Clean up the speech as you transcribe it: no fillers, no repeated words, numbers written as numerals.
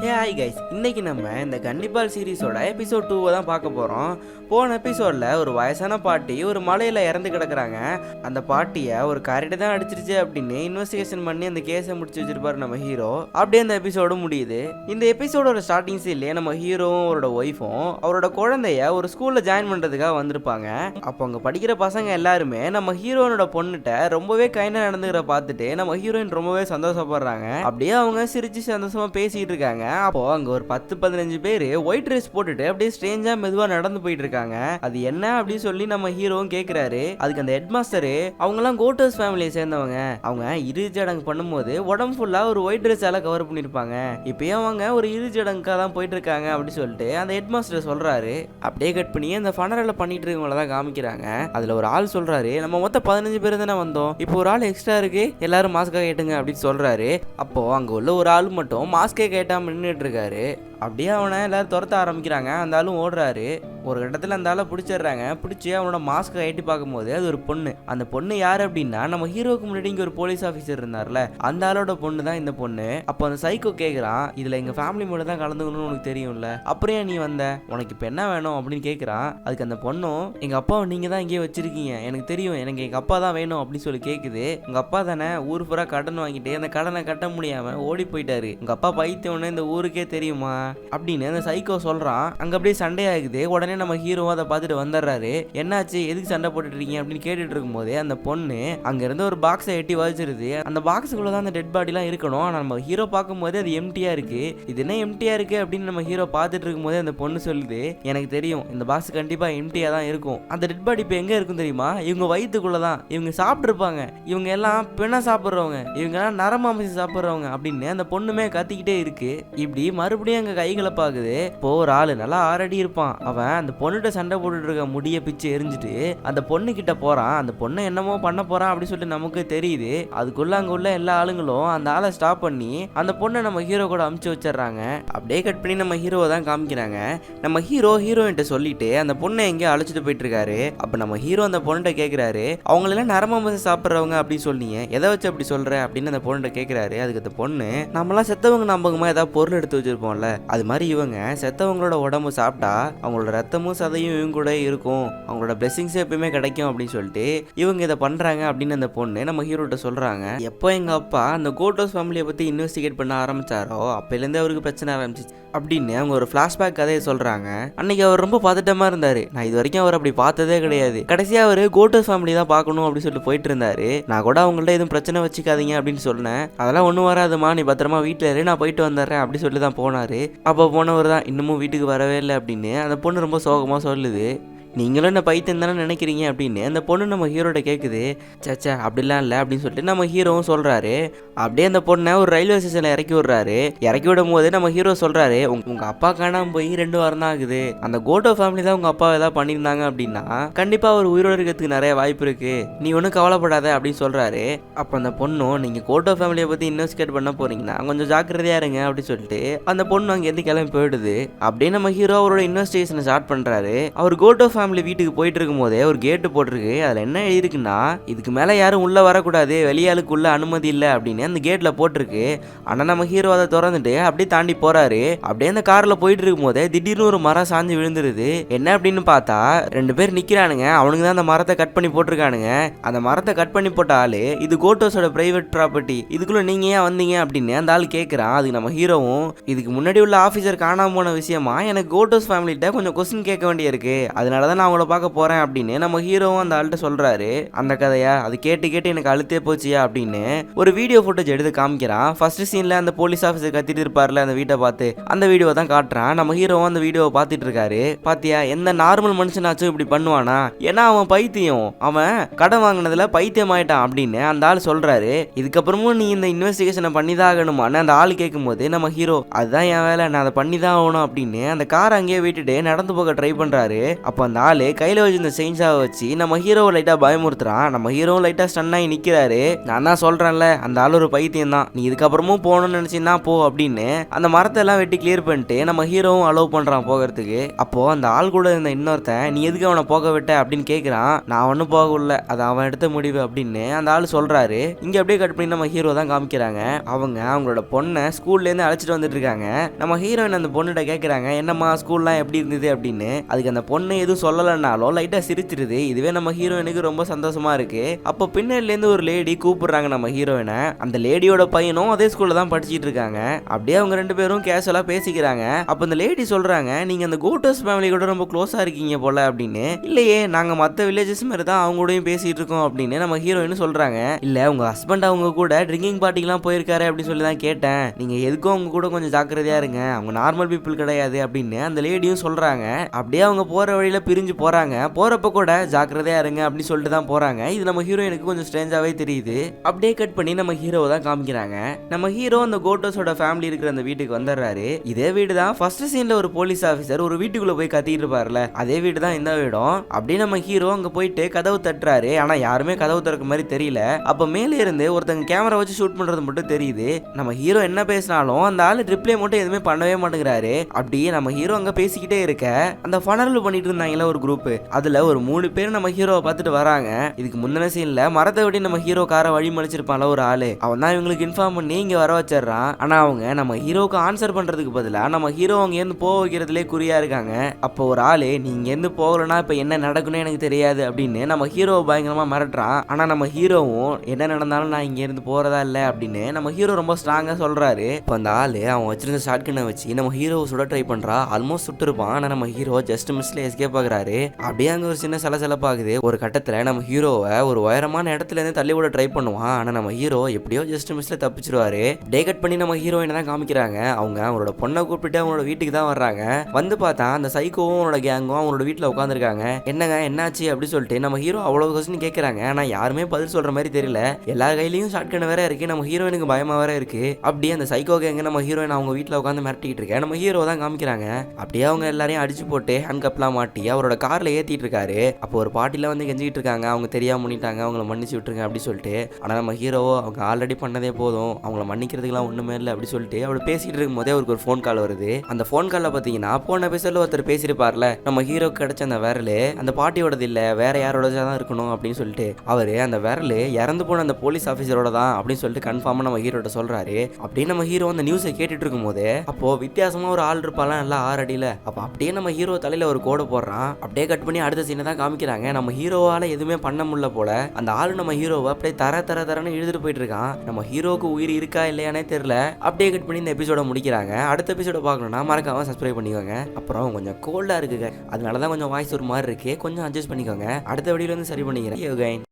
Hi guys, இன்னைக்கு நம்ம இந்த கன்னிபால் சீரிஸோட எபிசோட் 2 தான் பார்க்க போகிறோம். போன எபிசோடில் ஒரு வயசான பாட்டி ஒரு மலையில் இறந்து கிடக்குறாங்க. அந்த பாட்டியை ஒரு கரடி தான் அடிச்சிருச்சு அப்படின்னு இன்வெஸ்டிகேஷன் பண்ணி அந்த கேஸை முடிச்சு வச்சிருப்பாரு நம்ம ஹீரோ. அப்படியே அந்த எபிசோடு முடியுது. இந்த எபிசோடோட ஸ்டார்டிங் சீன்லேயே நம்ம ஹீரோவும் அவரோட ஒய்ஃபும் அவரோட குழந்தைய ஒரு ஸ்கூலில் ஜாயின் பண்ணுறதுக்காக வந்திருப்பாங்க. அப்போ அங்கே படிக்கிற பசங்க எல்லாருமே நம்ம ஹீரோனோட பொண்ணுகிட்ட ரொம்பவே கைண்டாக நடந்துக்கிற பார்த்துட்டு நம்ம ஹீரோயின் ரொம்பவே சந்தோஷப்படுறாங்க. அப்படியே அவங்க சிரிச்சு சந்தோஷமாக பேசிகிட்டு இருக்காங்க. அப்போ அங்க ஒரு 10-15 பேர் ஒயிட் ட்ரெஸ் போட்டுட்டு அப்படியே ஸ்ட்ரேஞ்சா மெதுவா நடந்து போயிட்டு இருக்காங்க. அது என்ன அப்படின்னு சொல்லி நம்ம ஹீரோவும் கேக்குறாரு. அதுக்கு அந்த ஹெட் மாஸ்டர் அவங்க எல்லாம் கோட்டர்ஸ் ஃபேமிலியை சேர்ந்தவங்க, அவங்க இறுதிச்சடங்கு பண்ணும்போது உடம்பு ஃபுல்லா ஒரு ஒயிட் ட்ரெஸ்ஸால கவர் பண்ணிருப்பாங்க, இப்பயும் அவங்க ஒரு இறுதிச்சடங்குக்காக தான் போயிட்டு இருக்காங்க அப்படின்னு சொல்லிட்டு அந்த ஹெட் மாஸ்டர் சொல்றாரு. அப்படியே கட் பண்ணி அந்த ஃபனரல பண்ணிட்டு இருக்கவங்கள தான் காமிக்கிறாங்க. அதுல ஒரு ஆள் சொல்றாரு, நம்ம மொத்தம் 15 பேர் தானே வந்தோம், இப்போ ஒரு ஆள் எக்ஸ்ட்ரா இருக்கு, எல்லாரும் மாஸ்கா கேட்டுங்க அப்படின்னு சொல்றாரு. அப்போ அங்க உள்ள ஒரு ஆள் மட்டும் மாஸ்கே கேட்டாம நின்றுட்டு இருக்காரு. அப்படியே அவனை எல்லாரும் துரத்த ஆரம்பிக்கிறாங்க. அந்த ஆளும் ஓடுறாரு. ஒரு இடத்துல அந்த ஆளை பிடிச்சிடுறாங்க. பிடிச்சி அவனோட மாஸ்கை கட்டி பார்க்கும்போது அது ஒரு பொண்ணு. அந்த பொண்ணு யார் அப்படின்னா நம்ம ஹீரோக்கு முன்னாடி இங்கே ஒரு போலீஸ் ஆஃபீஸர் இருந்தார்ல, அந்த ஆளோட பொண்ணு தான் இந்த பொண்ணு. அப்போ அந்த சைக்கோ கேட்குறான், இதில் எங்கள் ஃபேமிலி மட்டும் தான் கலந்துக்கணும்னு உனக்கு தெரியும்ல, அப்புறம் ஏன் நீ வந்த, உனக்கு இப்போ என்ன வேணும் அப்படின்னு கேட்குறான். அதுக்கு அந்த பொண்ணும், எங்கள் அப்பாவை நீங்கள் தான் இங்கேயே வச்சிருக்கீங்க, எனக்கு தெரியும், எனக்கு எங்கள் அப்பா தான் வேணும் அப்படின்னு சொல்லி கேட்குது. உங்கள் அப்பா தானே ஊர் பூரா கடன் வாங்கிட்டு அந்த கடனை கட்ட முடியாமல் ஓடி போயிட்டாரு, உங்கள் அப்பா பைத்தியம்னு இந்த ஊருக்கே தெரியுமா அப்படின்னு அந்த சைக்கோ சொல்றான். அங்க அப்படியே சண்டை ஆகுது. உடனே நம்ம ஹீரோ அதை பார்த்துட்டு வந்துடுறாரு. என்னாச்சு, எதுக்கு சண்டை போட்டுட்டு இருக்கீங்க அப்படின்னு கேட்டுட்டு இருக்கும்போது அந்த பொண்ணு அங்க இருந்து ஒரு பாக்ஸை எட்டி வச்சிருது. அந்த பாக்ஸுக்குள்ள தான் அந்த டெட் பாடி எல்லாம் இருக்கணும். ஆனா நம்ம ஹீரோ பார்க்கும்போது அது எம்டியா இருக்கு. இது என்ன எம்டியா இருக்கு அப்படின்னு நம்ம ஹீரோ பார்த்துட்டு இருக்கும்போது அந்த பொண்ணு சொல்லுது, எனக்கு தெரியும் இந்த பாக்ஸ் கண்டிப்பா எம்டியா தான் இருக்கும், அந்த டெட் பாடி இப்போ எங்க இருக்கும் தெரியுமா, இவங்க வயிற்றுக்குள்ளதான், இவங்க சாப்பிட்டு இருப்பாங்க, இவங்க எல்லாம் பெண்ணா சாப்பிட்றவங்க, இவங்க எல்லாம் நரமாமிசம் சாப்பிட்றவங்க அப்படின்னு அந்த பொண்ணுமே கத்திக்கிட்டே இருக்கு. இப்படி மறுபடியும் அங்க கைகளை பாக்குது. இப்போ ஒரு ஆளு நல்லா ஆறடி இருப்பான், அவன் அந்த பொண்ணுகிட்ட சண்டை போட்டுட்டு இருக்க முடிய பிச்சு எரிஞ்சிட்டு அந்த பொண்ணு கிட்ட போறான். அந்த பொண்ணை என்னமோ பண்ண போறான் அப்படின்னு சொல்லிட்டு நமக்கு தெரியுது. அதுக்குள்ள அங்க உள்ள எல்லா ஆளுங்களும் அந்த ஆளை ஸ்டாப் பண்ணி அந்த பொண்ணை நம்ம ஹீரோ கூட அமுச்சு வச்சிடறாங்க. அப்படியே கட் பண்ணி நம்ம ஹீரோவை தான் காமிக்கிறாங்க. நம்ம ஹீரோயின்ட்ட சொல்லிட்டு அந்த பொண்ணை எங்கேயோ அழைச்சிட்டு போயிட்டு இருக்காரு. அப்ப நம்ம ஹீரோ அந்த பொண்ணுகிட்ட கேட்கிறாரு, அவங்களெல்லாம் நரமாமிசம் சாப்பிட்றவங்க அப்படின்னு சொன்னீங்க, எதை வச்சு அப்படி சொல்ற அப்படின்னு அந்த பொண்ணுகிட்ட கேட்கிறாரு. அதுக்கு அந்த பொண்ணு, நம்மளாம் செத்தவங்க நம்பகமா ஏதாவது பொருள் எடுத்து வச்சிருப்போம்ல, அது மாதிரி இவங்க செத்தவங்களோட உடம்பு சாப்பிட்டா அவங்களோட ரத்தமும் சதையும் இவங்க கூட இருக்கும், அவங்களோட பிளெஸிங்ஸ் எப்பயுமே கிடைக்கும் அப்படின்னு சொல்லிட்டு இவங்க இதை பண்றாங்க அப்படின்னு அந்த பொண்ணு நம்ம ஹீரோட்ட சொல்றாங்க. எப்போ எங்க அப்பா அந்த கோட்டோஸ் ஃபேமிலியை பத்தி இன்வெஸ்டிகேட் பண்ண ஆரம்பிச்சாரோ அப்பையிலேருந்து அவருக்கு பிரச்சனை ஆரம்பிச்சிச்சு அப்படின்னு அவங்க ஒரு ஃபிளாஷ்பேக் கதையை சொல்றாங்க. அன்னைக்கு அவர் ரொம்ப பதட்டமா இருந்தாரு. நான் இது வரைக்கும் அவர் அப்படி பார்த்ததே கிடையாது. கடைசியா அவர் கோட்டோஸ் ஃபேமிலி தான் பார்க்கணும் அப்படின்னு சொல்லிட்டு போயிட்டு இருந்தாரு. நான் கூட அவங்கள்ட்ட எதுவும் பிரச்சனை வச்சுக்காதீங்க அப்படின்னு சொன்னேன். அதெல்லாம் ஒன்றும் வராதுமா, நீ பத்திரமா வீட்டில் இரு, நான் போயிட்டு வந்துடுறேன் அப்படி சொல்லி தான் போனாரு. அப்போ போனவர் தான் இன்னமும் வீட்டுக்கு வரவே இல்லை அப்படின்னு அந்த பொண்ணு ரொம்ப சோகமாக சொல்லுது. நீங்களும் என்ன பைத்தியம் தானே நினைக்கிறீங்க அப்படின்னு அந்த பொண்ணு நம்ம ஹீரோட கேட்குது. சேச்சா அப்படிலாம் இல்லை அப்படின்னு சொல்லிட்டு நம்ம ஹீரோவும் சொல்கிறாரு. அப்படியே அந்த பொண்ணை ஒரு ரயில்வே ஸ்டேஷனில் இறக்கி விடுறாரு. இறக்கி விடும் போது நம்ம ஹீரோ சொல்கிறாரு, உங்கள் அப்பா காணாமல் போய் 2 வாரம் தான் ஆகுது, அந்த கோட்டோ ஃபேமிலி தான் உங்கள் அப்பா ஏதாவது பண்ணியிருந்தாங்க அப்படின்னா கண்டிப்பாக அவர் உயிரோடு இருக்கிறதுக்கு நிறைய வாய்ப்பு இருக்குது, நீ ஒன்றும் கவலைப்படாத அப்படின்னு சொல்கிறாரு. அப்போ அந்த பொண்ணும், நீங்கள் கோட்டோ ஃபேமிலியை பற்றி இன்வெஸ்டிகேட் பண்ண போகிறீங்கன்னா கொஞ்சம் ஜாக்கிரதையாக இருங்க அப்படின்னு சொல்லிட்டு அந்த பொண்ணு அங்கேருந்து கிளம்பி போயிடுது. அப்படியே நம்ம ஹீரோ அவரோட இன்வெஸ்டிகேஷனை ஸ்டார்ட் பண்ணுறாரு. அவர் கோட்டோ ஃபேமிலி வீட்டுக்கு போயிட்டு இருக்கும் போதே ஒரு கேட்டு போட்டிருக்கு. அதுல என்ன எழுதிருக்குன்னா, இதுக்கு மேல யாரும் உள்ள வரக்கூடாது, வெளியாளுக்குள்ள அனுமதி இல்லை அப்படின்னு அந்த கேட்ல போட்டிருக்கு. ஆனா நம்ம ஹீரோ அதை திறந்துட்டு அப்படியே தாண்டி போறாரு. அப்படியே அந்த கார்ல போயிட்டு இருக்கும் போதே திடீர்னு ஒரு மரம் சாஞ்சு விழுந்துருது. என்ன அப்படின்னு பார்த்தா 2 பேர் நிக்கிறானுங்க. அவனுக்கு தான் அந்த மரத்தை கட் பண்ணி போட்டிருக்கானுங்க. அந்த மரத்தை கட் பண்ணி போட்ட ஆளு, இது கோட்டோஸோட பிரைவேட் ப்ராப்பர்ட்டி, இதுக்குள்ள நீங்க ஏன் வந்தீங்க அப்படின்னு அந்த ஆள் கேட்கிறான். அதுக்கு நம்ம ஹீரோவும், இதுக்கு முன்னாடி உள்ள ஆபீசர் காணாம போன விஷயமா எனக்கு கோட்டோஸ் ஃபேமிலிட்ட கொஞ்சம் கொஸ்டின் கேட்க வேண்டியிருக்கு, அதனாலதான் நான் அவங்கள பார்க்க போறேன் அப்படின்னு நம்ம ஹீரோவும் அந்த ஆள்கிட்ட சொல்றாரு. அந்த கதையா அது கேட்டு கேட்டு எனக்கு அழுத்தே போச்சியா அப்படின்னு ஒரு வீடியோ ஃபுட்டேஜ் எடுத்து காமிக்கிறான். ஃபர்ஸ்ட் சீன்ல அந்த போலீஸ் ஆஃபீஸர் கத்திட்டு இருப்பார்ல அந்த வீட்டை பார்த்து, அந்த வீடியோ தான் காட்டுறான். நம்ம ஹீரோவும் அந்த வீடியோவை பார்த்துட்டு இருக்காரு. பாத்தியா, எந்த நார்மல் மனுஷனாச்சும் இப்படி பண்ணுவானா, ஏன்னா அவன் பைத்தியம், அவன் கடன் வாங்கினதுல பைத்தியம் ஆயிட்டான் அப்படின்னு அந்த ஆள் சொல்றாரு. இதுக்கப்புறமும் நீ இந்த இன்வெஸ்டிகேஷனை பண்ணிதான் ஆகணுமான்னு அந்த ஆள் கேட்கும் போது நம்ம ஹீரோ, அதுதான் என் வேலை, நான் அதை பண்ணிதான் ஆகணும் அப்படின்னு அந்த காரை அங்கேயே விட்டுட்டு நடந்து போக ட்ரை பண்றாரு. அப்போ அந்த அந்த ஆளு கையில வச்சிருந்த செயின்ஸாவை வச்சு நம்ம ஹீரோவை லைட்டா பயமுறுத்துறான். நம்ம ஹீரோவும் லைட்டா ஸ்டன் ஆகி நிக்கிறாரு. நான் தான் சொல்றேன்ல, அந்த ஆள் ஒரு பைத்தியம் தான், நீ இதுக்கப்புறமும் போகணும்னு நினைச்சீங்கன்னா போ அப்படின்னு அந்த மரத்தை எல்லாம் வெட்டி கிளியர் பண்ணிட்டு நம்ம ஹீரோவும் அலோவ் பண்றான் போகிறதுக்கு. அப்போ அந்த ஆள் கூட இருந்த இன்னொருத்தன், நீ எதுக்கு அவனை போக விட்ட அப்படின்னு கேட்கிறான். நான் ஒன்னும் போகல, அது அவன் எடுத்த முடிவு அப்படின்னு அந்த ஆள் சொல்றாரு. இங்க அப்படியே கட் பண்ணி நம்ம ஹீரோ தான் காமிக்கிறாங்க. அவங்களோட பொண்ணை ஸ்கூல்ல இருந்து அழைச்சிட்டு வந்துட்டு இருக்காங்க. நம்ம ஹீரோயின் அந்த பொண்ணுகிட்ட கேட்கறாங்க, என்னம்மா ஸ்கூல்லாம் எப்படி இருந்தது அப்படின்னு. அதுக்கு அந்த பொண்ணு எதுவும் சொல்லலைன்னாலும் லைட்டா சிரிச்சிருது. இதுவே நம்ம ஹீரோயினுக்கு ரொம்ப சந்தோஷமா இருக்கு. அப்போ பின்னாடில இருந்து ஒரு லேடி கூப்பிடுறாங்க நம்ம ஹீரோயினை. அந்த லேடியோட பையனும் அதே ஸ்கூல்ல தான் படிச்சிட்டு இருக்காங்க. அப்படியே அவங்க ரெண்டு பேரும் கேஷுவலா பேசிக்கிறாங்க. அப்ப அந்த லேடி சொல்றாங்க, நீங்க அந்த கோட்டர்ஸ் ஃபேமிலி கூட ரொம்ப க்ளோஸா இருக்கீங்க போல அப்படின்னு. இல்லையே, நாங்க மத்த வில்லேஜஸ் மாதிரி தான் அவங்க கூடயும் பேசிட்டு இருக்கோம் அப்படின்னு நம்ம ஹீரோயின் சொல்றாங்க. இல்ல, உங்க ஹஸ்பண்ட் அவங்க கூட ட்ரிங்கிங் பார்ட்டிக்கெல்லாம் போயிருக்காரு அப்படின்னு சொல்லி தான் கேட்டேன். நீங்க எதுக்கும் அவங்க கூட கொஞ்சம் ஜாக்கிரதையா இருங்க, அவங்க நார்மல் பீப்புள் கிடையாது அப்படின்னு அந்த லேடியும் சொல்றாங்க. அப்படியே அவங்க போற வழியில பிரிஞ்சு போறாங்க. போறப்ப கூட ஜாக்கிரதையா இருங்க அப்படின்னு சொல்லிட்டு தான் போறாங்க. இது நம்ம ஹீரோயினுக்கு கொஞ்சம் ஸ்ட்ரேஞ்சாவே தெரியுது. அப்படியே கட் பண்ணி நம்ம ஹீரோவை தான் காமிக்கிறாங்க. நம்ம ஹீரோ அந்த கோட்டோஸோட ஃபேமிலி இருக்கிற அந்த வீட்டுக்கு வந்துடுறாரு. இதே வீடு தான் ஃபர்ஸ்ட் சீன்ல ஒரு போலீஸ் ஆஃபீஸர் ஒரு வீட்டுக்குள்ள போய் கத்திட்டு இருப்பார்ல, அதே வீடு தான் இந்த வீடும். அப்படியே நம்ம ஹீரோ அங்க போயிட்டு கதவு தட்டுறாரு. ஆனா யாருமே கதவு திறக்க மாதிரி தெரியல. அப்ப மேலே இருந்து ஒருத்தங்க கேமரா வச்சு ஷூட் பண்றது மட்டும் தெரியுது. நம்ம ஹீரோ என்ன பேசினாலும் அந்த ஆளு ரிப்ளை மட்டும் எதுவுமே பண்ணவே மாட்டேங்கிறாரு. அப்படியே நம்ம ஹீரோ அங்க பேசிக்கிட்டே இருக்க அந்த ஃபனரல் பண்ணிட்டு இருந்தாங்கல்ல ஒரு குரூப், அதுல ஒரு 3 பேர் நம்ம ஹீரோவை பார்த்துட்டு வராங்க. இதுக்கு முந்தின சீன்ல மரத்தை விட்டு நம்ம ஹீரோ காரை வழி மலிச்சிருப்பான்ல ஒரு ஆளு, அவன் தான் இவங்களுக்கு இன்ஃபார்ம் பண்ணி இங்க வர வச்சிடறான். ஆனா அவங்க நம்ம ஹீரோக்கு ஆன்சர் பண்றதுக்கு பதிலா நம்ம ஹீரோ அங்க இருந்து போக வைக்கிறதுலே குறியா இருக்காங்க. அப்போ ஒரு ஆளு, நீ இங்க இருந்து போகலன்னா இப்ப என்ன நடக்குன்னு எனக்கு தெரியாது அப்படின்னு நம்ம ஹீரோவை பயங்கரமா மிரட்டுறான். ஆனா நம்ம ஹீரோவும் என்ன நடந்தாலும் நான் இங்க இருந்து போறதா இல்ல அப்படின்னு நம்ம ஹீரோ ரொம்ப ஸ்ட்ராங்கா சொல்றாரு. இப்போ அந்த ஆளு அவன் வச்சிருந்த ஷாட்கனை வச்சு நம்ம ஹீரோவை சுட ட்ரை பண்றா. ஆல்மோஸ்ட் சுட்டுருப்பான். ஆனா நம்ம ஹீரோ ஜஸ்ட் மிஸ்ல எஸ்கேப் ஆகுறாரு. அப்படியே அங்க ஒரு சின்ன சலசலப்பாகுது. ஒரு கட்டத்துல நம்ம ஹீரோவை ஒரு உயரமான இடத்துல இருந்து தள்ளி விட ட்ரை பண்ணுவான். ஆனா நம்ம ஹீரோ எப்படியோ ஜஸ்ட் மிஸ்ல தப்பிச்சிருவாரு. டே கட் பண்ணி நம்ம ஹீரோயினை தான் காமிக்கிறாங்க. அவங்க அவங்களோட பொண்ணை கூப்பிட்டு அவங்களோட வீட்டுக்கு தான் வர்றாங்க. வந்து பார்த்தா அந்த சைக்கோவும் அவனோட கேங்கும் அவங்களோட வீட்டில் உட்காந்துருக்காங்க. என்னங்க என்னாச்சு அப்படி சொல்லிட்டு நம்ம ஹீரோ அவ்வளவு கொஸ்டின் கேட்கறாங்க. ஆனா யாருமே பதில் சொல்ற மாதிரி தெரியல. எல்லார் கையிலயும் ஷாட்கன் வேற இருக்கு. நம்ம ஹீரோயினுக்கு பயமா வேற இருக்கு. அப்படியே அந்த சைக்கோ கேங்க நம்ம ஹீரோயின் அவங்க வீட்டில் உட்காந்து மிரட்டிட்டு இருக்க நம்ம ஹீரோ தான் காமிக்கிறாங்க. அப்படியே அவங்க எல்லாரையும் அடிச்சு போட்டு ஹேண்ட் கப்லாம் மாட்டி அவரோட கார்ல ஏத்திட்டு இருக்காரு. அப்போ ஒரு பாட்டில வந்து கெஞ்சிட்டு இருக்காங்க, அவங்க தெரியாம பண்ணிட்டாங்க, அவங்கள மன்னிச்சு விட்டுருங்க அப்படி சொல்லிட்டு. ஆனா நம்ம ஹீரோவோ அவங்க ஆல்ரெடி பண்ணதே போதும், அவங்கள மன்னிக்கிறதுக்குலாம் ஒண்ணுமே இல்லை அப்படி சொல்லிட்டு அவர் பேசிட்டு இருக்கும் போதே அவருக்கு ஒரு ஃபோன் கால் வருது. அந்த ஃபோன் கால்ல பாத்தீங்கன்னா போன எபிசோட்ல ஒருத்தர் பேசியிருப்பார்ல, நம்ம ஹீரோக்கு கிடைச்ச அந்த விரல் அந்த பாட்டியோடது இல்ல, வேற யாரோடதா தான் இருக்கணும் அப்படின்னு சொல்லிட்டு அவரு அந்த விரல் இறந்து போன அந்த போலீஸ் ஆஃபீஸரோட தான் அப்படின்னு சொல்லிட்டு கன்ஃபார்மா நம்ம ஹீரோட்ட சொல்றாரு. அப்படின்னு நம்ம ஹீரோ அந்த நியூஸை கேட்டுட்டு இருக்கும் போது அப்போ வித்தியாசமா ஒரு ஆள் இருப்பாலாம் நல்லா 6 அடியில. அப்ப அப்படியே நம்ம ஹீரோ தலையில ஒரு கோடை போடுறான். அப்படியே கட் பண்ணி அடுத்த சீனை தான் காமிக்கிறாங்க. நம்ம ஹீரோவால எதுவுமே பண்ண முடியல போல. அந்த ஆளு நம்ம ஹீரோவை அப்படியே தரன்னு இழுத்துட்டு போயிட்டு இருக்கான். நம்ம ஹீரோக்கு உயிர் இருக்கா இல்லையானே தெரியல. அப்படியே கட் பண்ணி இந்த எபிசோட முடிக்கிறாங்க. அடுத்த எபிசோட பார்க்கணும்னா மறக்காம சப்ஸ்கிரைப் பண்ணிக்கோங்க. அப்புறம் கொஞ்சம் கோல்டா இருக்குங்க, அதனாலதான் கொஞ்சம் வாய்ஸ் ஒரு மாதிரி இருக்கு, கொஞ்சம் அட்ஜஸ்ட் பண்ணிக்கோங்க. அடுத்த வீடியோல இருந்து சரி பண்ணிக்கிறேன்.